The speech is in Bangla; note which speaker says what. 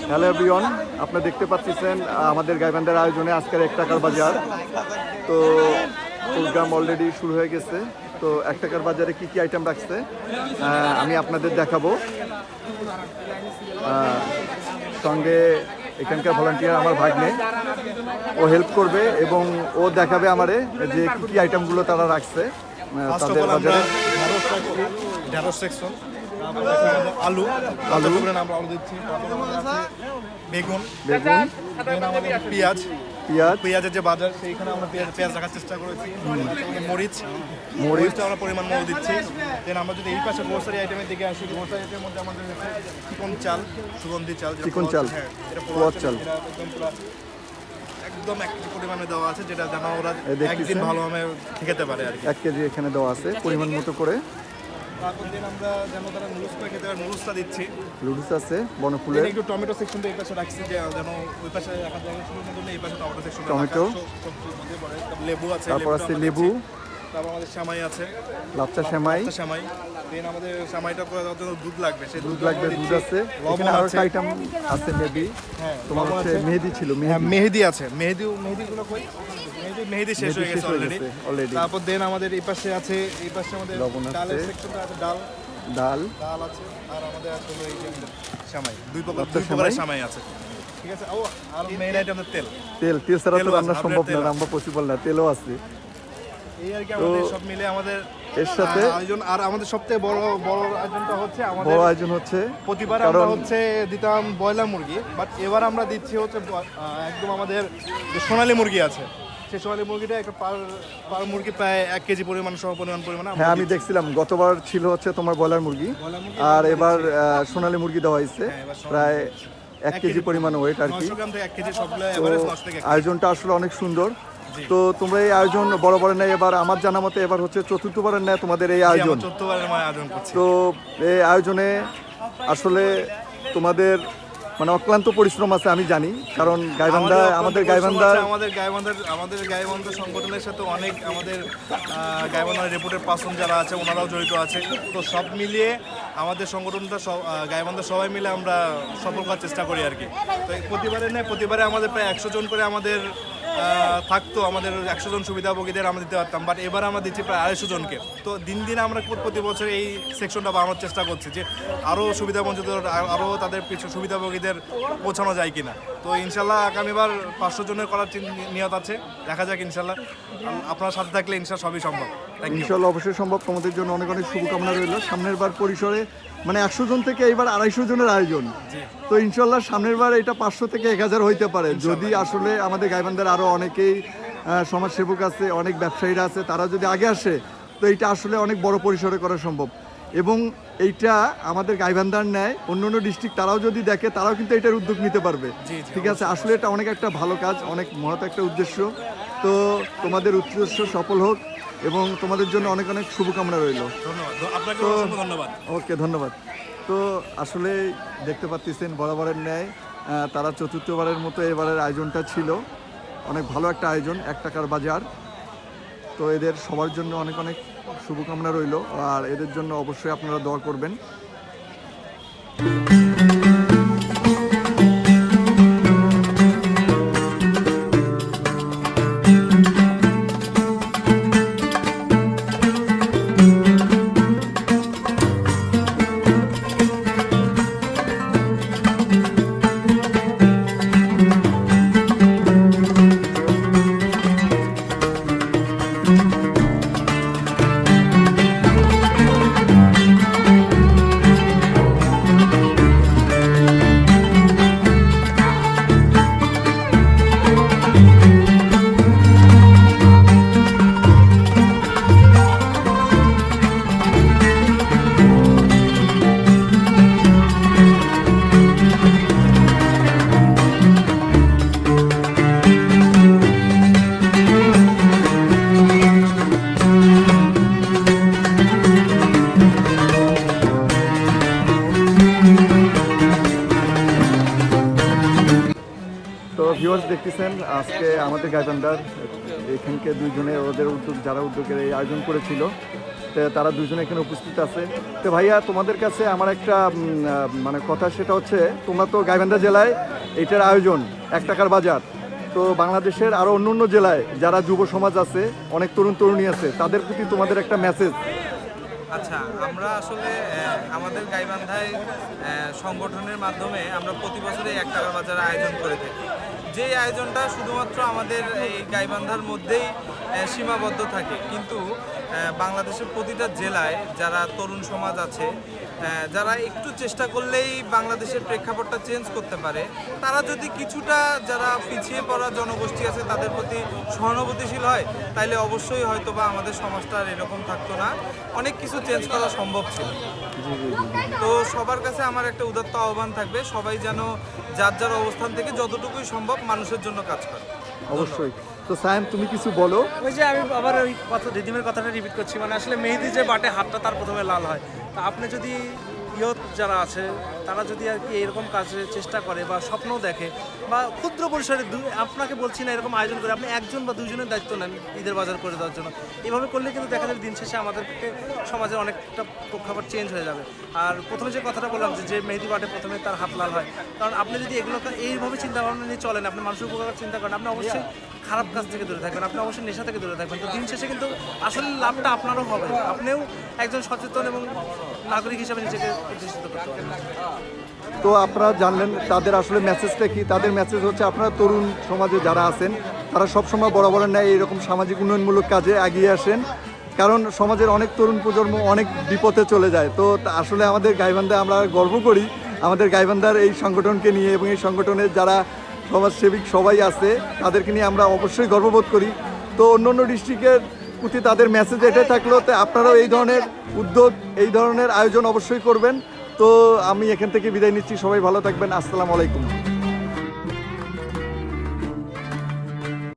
Speaker 1: হ্যালো এভরিওয়ান, আপনারা দেখতে পাচ্ছেন আমাদের গাইবান্ধার আয়োজনে আজকের 1 টাকার বাজার। তো প্রোগ্রাম অলরেডি শুরু হয়ে গেছে। তো 1 টাকার বাজারে কি কি আইটেম রাখছে আমি আপনাদের দেখাবো। সঙ্গে এখানকার ভলান্টিয়ার আমার ভাগ্নে, ও হেল্প করবে এবং ও দেখাবে আমারে যে কি কি আইটেমগুলো তারা রাখছে তাদের বাজারে।
Speaker 2: ঢেঁড়স সেকশন, আলু আলু আমরা আলু দিচ্ছি, বেগুন বেগুন, পেঁয়াজ পেঁয়াজের যে বাজার সেইখানে আমরা পেঁয়াজ রাখার চেষ্টা করেছি। মরিচটা আমরা পরিমাণ মতো দিচ্ছি। দেন আমরা যদি এই পাশে গ্রোসারি আইটেমের দিকে আসি, গ্রোসারি আইটেমের মধ্যে আমাদের চিকন চাল, সুগন্ধি চাল,
Speaker 1: চিকন চাল, পোয়ার চাল
Speaker 2: একদম 1 কেজি পরিমাণে দেওয়া আছে, যেটা যেন ওরা একদিন ভালোভাবে খেতে পারে আর কি।
Speaker 1: 1 কেজি এখানে দেওয়া আছে পরিমাণ মতো করে।
Speaker 2: তারপর দিন আমরা যেন তারা নুডলস করে খেতে পারে, নুডলসটা দিচ্ছি।
Speaker 1: নুডলস আছে বনফুলের।
Speaker 2: একটু টমেটো সেকশনটা এই পাশে রাখছি, যে যেন ওই পাশে রাখার জায়গা ছিল না, এই পাশে টমেটো সেকশন,
Speaker 1: টমেটো,
Speaker 2: লেবু আছে,
Speaker 1: তারপর আছে লেবু,
Speaker 2: তারপর আমাদের সেমাই আছে,
Speaker 1: লাচ্চা সেমাই।
Speaker 2: দেন আমাদের সেমাইটা করে দেওয়ার জন্য দুধ লাগবে, সেই
Speaker 1: দুধ লাগবে, দুধ আছে। এখানে আরো একটা আইটেম আছে মেহেদি।
Speaker 2: হ্যাঁ,
Speaker 1: তোমার হচ্ছে মেহেদি ছিল,
Speaker 2: মেহেদি আছে, মেহেদিগুলো কই? মেহেদি শেষ হয়ে গেছে অলরেডি। তারপর দেন আমাদের এই পাশে আছে, এই পাশে আমাদের ডালের সেকশনটা আছে, ডাল আছে, আর আমাদের আছে এই যে সেমাই, দুই প্রকারের সেমাই আছে, ঠিক আছে। আর মেইন আইটেম তেল
Speaker 1: ছাড়া তো রান্না সম্ভব না, রান্না পসিবল না, তেলও আছে।
Speaker 2: এই আর কি আমাদের সব মিলে আমাদের
Speaker 1: এর সাথে
Speaker 2: আয়োজন। আর আমাদের সবথেকে বড় আয়োজনটা হচ্ছে আমাদের
Speaker 1: বড় আয়োজন হচ্ছে
Speaker 2: প্রতিবার আমরা হচ্ছে দিতাম ব্রয়লার মুরগি, বাট এবার আমরা দিচ্ছি হচ্ছে একদম আমাদের যে সোনালী মুরগি আছে, সেই সোনালী মুরগিটা একটা পার মুরগি প্রায় 1 কেজি পরিমাণ পরিমাণ।
Speaker 1: হ্যাঁ, আমি দেখছিলাম গতবার ছিল হচ্ছে তোমার ব্রয়লার মুরগি, আর এবার সোনালী মুরগি দেওয়া হয়েছে প্রায় 1 কেজি পরিমাণ ওয়েট আর কি। আয়োজনটা আসলে অনেক সুন্দর। তো তোমরা এই আয়োজন বরাবরের ন্যায় এবার আমার জানা মতে এবার হচ্ছে 4র্থবারের ন্যায় তোমাদের এই আয়োজন। তো এই আয়োজনে আসলে তোমাদের মানে অক্লান্ত পরিশ্রম আছে আমি জানি, কারণ আমাদের
Speaker 2: গাইবান্ধা সংগঠনের সাথে অনেক আমাদের গাইবান্ধার রেপুটেড পার্সন যারা আছে ওনারাও জড়িত আছে। তো সব মিলিয়ে আমাদের সংগঠনটা গাইবান্ধা সবাই মিলে আমরা সফল করার চেষ্টা করি আর কি। তো প্রতিবারে আমাদের প্রায় 100 জন করে আমাদের থাকতো, আমাদের 100 জন সুবিধাভোগীদের আমরা দিতে পারতাম, বাট এবার আমরা দিচ্ছি প্রায় 250 জনকে। তো দিন দিন আমরা প্রতি বছর এই সেকশনটা বাড়ানোর চেষ্টা করছি, যে আরও সুবিধাবঞ্চিত, আরও তাদের সুবিধাভোগীদের পৌঁছানো যায় কিনা। তো ইনশাল্লাহ আগামীবার 500 জনের করার নিয়ত আছে, দেখা যাক ইনশাল্লাহ। আপনার সাথে থাকলে ইনশাল্লাহ সবই সম্ভব।
Speaker 1: ইনশাল্লাহ অবশ্যই সম্ভব। তোমাদের জন্য অনেক অনেক শুভকামনা রইল। সামনের বার পরিসরে মানে 100 জন থেকে এইবার 250 জনের আয়োজন। তো ইনশাল্লাহ সামনের বার এটা 500 থেকে 1000 হইতে পারে, যদি আসলে আমাদের গাইবান্ধার আরও অনেকেই সমাজসেবক আছে, অনেক ব্যবসায়ীরা আছে, তারা যদি আগে আসে তো এইটা আসলে অনেক বড় পরিসরে করা সম্ভব। এবং এইটা আমাদের গাইবান্ধার ন্যায় অন্য ডিস্ট্রিক্ট তারাও যদি দেখে, তারাও কিন্তু এটার উদ্যোগ নিতে পারবে। ঠিক আছে, আসলে এটা অনেক একটা ভালো কাজ, অনেক মহৎ একটা উদ্দেশ্য। তো তোমাদের উদ্দেশ্য সফল হোক এবং তোমাদের জন্য অনেক অনেক শুভকামনা রইল।
Speaker 2: ধন্যবাদ।
Speaker 1: ওকে, ধন্যবাদ। তো আসলে দেখতে পাচ্ছেন বরাবরের ন্যায় তারা 4র্থবারের মতো এবারের আয়োজনটা ছিল অনেক ভালো একটা আয়োজন, 1 টাকার বাজার। তো এদের সবার জন্য অনেক অনেক শুভকামনা রইল, আর এদের জন্য অবশ্যই আপনারা দোয়া করবেন। তো ভিউয়ার্স দেখতেছেন আজকে আমাদের গাইবান্ধার এখানকে 2 জনে ওদের যারা উদ্যোগের এই আয়োজন করেছিল, তো তারা দুজনে এখানে উপস্থিত আছে। তো ভাইয়া তোমাদের কাছে আমার একটা মানে কথা, সেটা হচ্ছে তোমরা তো গাইবান্ধা জেলায় এইটার আয়োজন 1 টাকার বাজার, তো বাংলাদেশের আরও অন্য অন্য জেলায় যারা যুব সমাজ আছে, অনেক তরুণ তরুণী আছে, তাদের প্রতি তোমাদের একটা মেসেজ।
Speaker 3: আচ্ছা, আমরা আসলে আমাদের গাইবান্ধায় সংগঠনের মাধ্যমে আমরা প্রতি বছরই 1 টাকার বাজার আয়োজন করে থাকি। যে আয়োজনটা শুধুমাত্র আমাদের এই গাইবান্ধার মধ্যেই সীমাবদ্ধ থাকে, কিন্তু বাংলাদেশের প্রতিটা জেলায় যারা তরুণ সমাজ আছে, যারা একটু চেষ্টা করলেই বাংলাদেশের প্রেক্ষাপটটা চেঞ্জ করতে পারে, তারা যদি কিছুটা যারা পিছিয়ে পড়া জনগোষ্ঠী আছে তাদের প্রতি সহানুভূতিশীল হয়, তাইলে অবশ্যই হয়তো বা আমাদের সমাজটা আর এরকম থাকতো না, অনেক কিছু চেঞ্জ করা সম্ভব ছিল। তো সবার কাছে আমার একটা উদাত্ত আহ্বান থাকবে, সবাই যেন যার যার অবস্থান থেকে যতটুকুই সম্ভব মানুষের জন্য কাজ করে।
Speaker 1: অবশ্যই। তো সায়েম, তুমি কিছু বলো।
Speaker 4: ওই যে আমি আবার ওই কথা রিদিমের কথাটা রিপিট করছি, মানে আসলে মেহেদি যে বাটে হাতটা তার প্রথমে লাল হয়। তা আপনি যদি ইয়ত যারা আছে তারা যদি আর কি এরকম কাজে চেষ্টা করে বা স্বপ্নও দেখে বা ক্ষুদ্র পরিসরে আপনাকে বলছি না এরকম আয়োজন করে আপনি 1 জন বা 2 জনের দায়িত্ব নেন ঈদের বাজার করে দেওয়ার জন্য, এভাবে করলে কিন্তু দেখা যাবে দিন শেষে আমাদেরকে সমাজের অনেকটা প্রেক্ষাপট চেঞ্জ হয়ে যাবে। আর প্রথমে যে কথাটা বললাম যে মেহেদি বাটে প্রথমে তার হাত লাল হয়, কারণ আপনি যদি এগুলোকে এইভাবে চিন্তা ভাবনা নিয়ে চলেন, আপনি মানুষের উপকার চিন্তা করেন, আপনি অবশ্যই খারাপ কাজ থেকে দূরে থাকবেন, আপনি অবশ্যই নেশা থেকে দূরে থাকবেন। তো দিন শেষে কিন্তু আসলে লাভটা আপনারও হবে, আপনিও একজন সচেতন এবং নাগরিক হিসেবে নিজেকে প্রতিষ্ঠিত করতে পারবেন।
Speaker 1: তো আপনারা জানলেন তাদের আসলে মেসেজটা কি। তাদের মেসেজ হচ্ছে আপনারা তরুণ সমাজে যারা আছেন তারা সবসময় বরাবরের ন্যায় এইরকম সামাজিক উন্নয়নমূলক কাজে এগিয়ে আসেন, কারণ সমাজের অনেক তরুণ প্রজন্ম অনেক বিপথে চলে যায়। তো আসলে আমাদের গাইবান্ধায় আমরা গর্ব করি আমাদের গাইবান্ধার এই সংগঠনকে নিয়ে, এবং এই সংগঠনের যারা সমাজসেবিক সবাই আছে তাদেরকে নিয়ে আমরা অবশ্যই গর্ববোধ করি। তো অন্য অন্য ডিস্ট্রিক্টের প্রতি তাদের মেসেজ এটাই থাকলো, তো আপনারাও এই ধরনের উদ্যোগ, এই ধরনের আয়োজন অবশ্যই করবেন। তো আমি এখান থেকে বিদায় নিচ্ছি, সবাই ভালো থাকবেন, আসসালামু আলাইকুম।